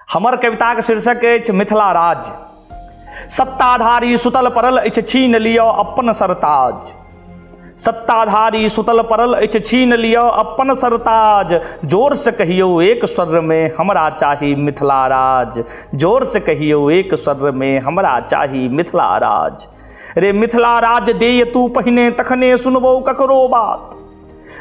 हमर कविताक शीर्षक अछि मिथिला राज। सत्ताधारी सुतल परल अछि छीन लिअ अपन सरताज। सत्ताधारी सुतल परल अछि छीन लिअ अपन सरताज। जोर से कहियो एक स्वर में हमरा चाही मिथिला राज। जोर से कहियो एक स्वर में हमरा चाही मिथिला राज। रे मिथिला राज दे तू पहिने तखने सुनबो ककरो बात।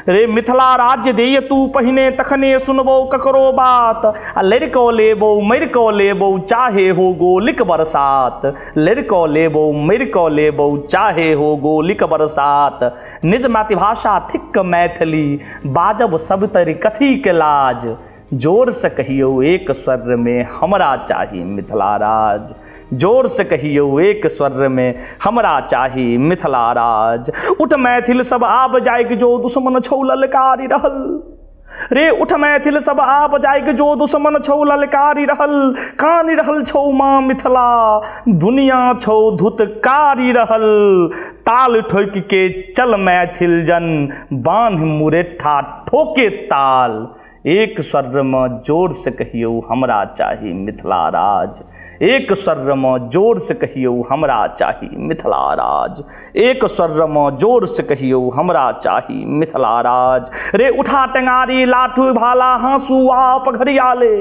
रे मिथिला राज्य दे तू पहिने तखने सुनबो ककरो बात। आ लड़को लेबो मरको लेबो चाहे हो गोलिक बरसात। लड़को लेबो मरको लेबो चाहे हो गोलिक बरसात। निज मातृभाषा थिक मैथिली बाजब सब तरि कथी के लाज। जोर से कहियो एक स्वर में हमरा चाही मिथिला राज। जोर से कहियो एक स्वर में हमरा चाही मिथिला राज। उठ मैथिल सब आब जाइग जो दुश्मन छौ ललकारी रहल। रे उठ मैथिल सब आप जाइग जो दुश्मन छौ ललकारी रहल। कानी रहल छौ माँ मिथिला दुनिया छौ धुतकारी रहल। ताल ठोक के चल मैथिल जन बान्ह मुरेठा ठोके ताल। एक स्वर में जोर से कहियो हमरा चाही मिथिला राज। एक स्वर में जोर से कहियो हमरा चाही मिथिला राज। एक स्वर में जोर से कहियो हमरा चाही मिथिला राज। रे उठा टेंगारी लाठू भाला हाँसू आ पघरियाले।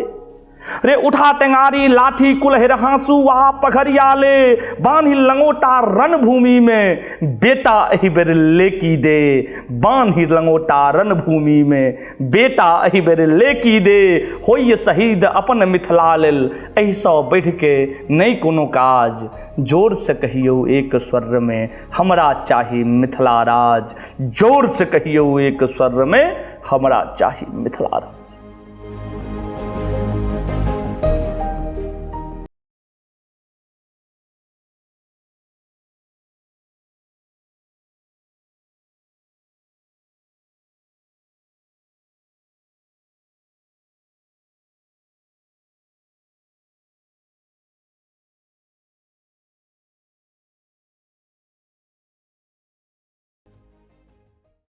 रे उठा टेंगारी लाठी कुल्हड़ हाँसू आ पघरियाले। बान्हि लंगोटा रणभूमि में बेटा एहि बेर लेकी दे। बान्हि लंगोटा रणभूमि में बेटा एहि बेर लेकी दे। होइए शहीद अपन मिथिला लेल एहि सँ बढ़ि के नहि कोनो काज। जोर से कहियो एक स्वर में हमरा चाही मिथिला राज। जोर से कहियो एक स्वर में हमरा चाही मिथिला राज।